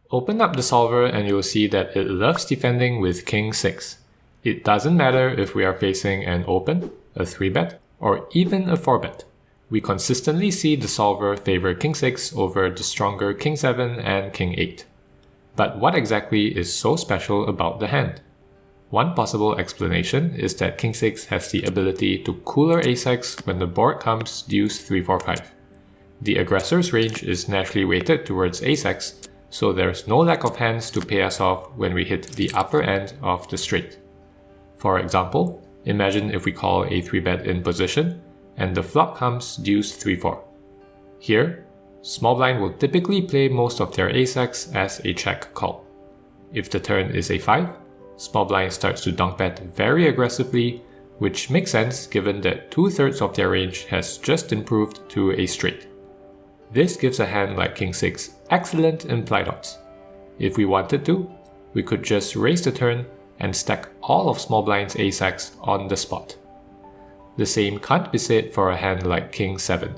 Open up the solver and you'll see that it loves defending with King 6. It doesn't matter if we are facing an open, a 3-bet, or even a 4-bet. We consistently see the solver favor King 6 over the stronger King 7 and King 8. But what exactly is so special about the hand? One possible explanation is that King 6 has the ability to cooler ace-X when the board comes deuce 3, 4, 5. The aggressor's range is naturally weighted towards ace-X, so there's no lack of hands to pay us off when we hit the upper end of the straight. For example, imagine if we call a 3-bet in position, and the flop comes deuce 3, 4. Here, small blind will typically play most of their ace-X as a check call. If the turn is a 5, small blind starts to donk bet very aggressively, which makes sense given that 2/3 of their range has just improved to a straight. This gives a hand like King 6 excellent implied odds. If we wanted to, we could just raise the turn and stack all of small blind's ace-X on the spot. The same can't be said for a hand like King 7.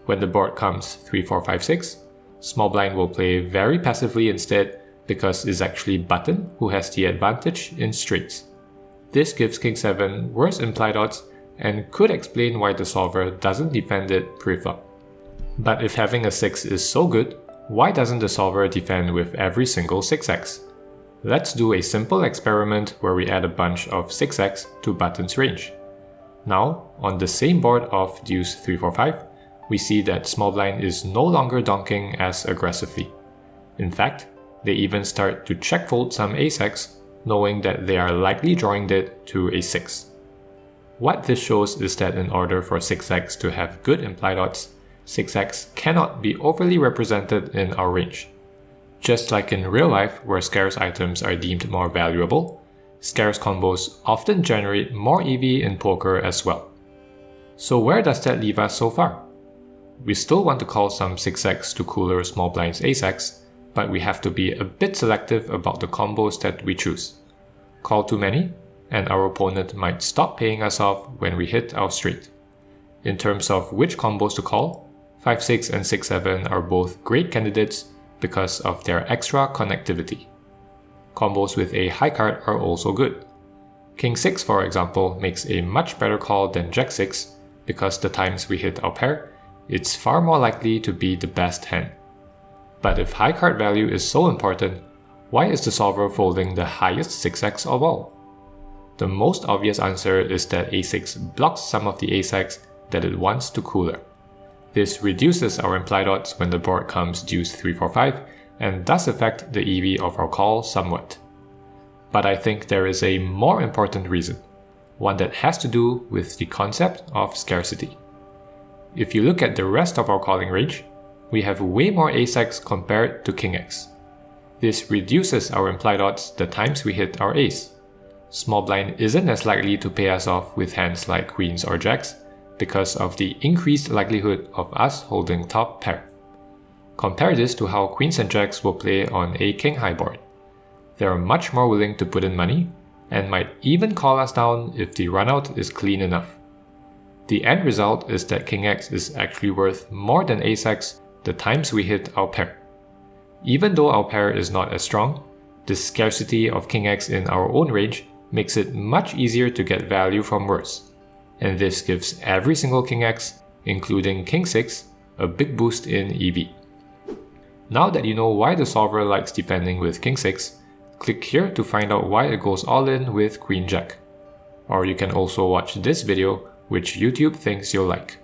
When the board comes 3, 4, 5, 6, small blind will play very passively instead because it's actually button who has the advantage in straights. This gives King 7 worse implied odds and could explain why the solver doesn't defend it pre-flop. But if having a 6 is so good, why doesn't the solver defend with every single 6x? Let's do a simple experiment where we add a bunch of 6x to button's range. Now, on the same board of deuce 3, 4, 5, we see that small blind is no longer donking as aggressively. In fact, they even start to check fold some ace-X, knowing that they are likely drawing it to a 6. What this shows is that in order for 6x to have good implied odds, 6x cannot be overly represented in our range. Just like in real life where scarce items are deemed more valuable, scarce combos often generate more EV in poker as well. So where does that leave us so far? We still want to call some 6x to cooler small blind's ace-X, but we have to be a bit selective about the combos that we choose. Call too many, and our opponent might stop paying us off when we hit our straight. In terms of which combos to call, 5-6 and 6-7 are both great candidates because of their extra connectivity. Combos with a high card are also good. King 6, for example, makes a much better call than Jack 6 because the times we hit our pair, it's far more likely to be the best hand. But if high card value is so important, why is the solver folding the highest 6x of all? The most obvious answer is that a6 blocks some of the ace-X that it wants to cooler. This reduces our implied odds when the board comes deuce 3, 4, 5 and does affect the EV of our call somewhat. But I think there is a more important reason, one that has to do with the concept of scarcity. If you look at the rest of our calling range, we have way more ace-X compared to King X. This reduces our implied odds the times we hit our ace. Small blind isn't as likely to pay us off with hands like queens or jacks because of the increased likelihood of us holding top pair. Compare this to how queens and jacks will play on a king high board. They are much more willing to put in money and might even call us down if the runout is clean enough. The end result is that King X is actually worth more than ace-X the times we hit our pair. Even though our pair is not as strong, the scarcity of King X in our own range makes it much easier to get value from worse, and this gives every single King X, including King 6, a big boost in EV. Now that you know why the solver likes defending with King 6, click here to find out why it goes all in with Queen Jack. Or you can also watch this video, which YouTube thinks you'll like.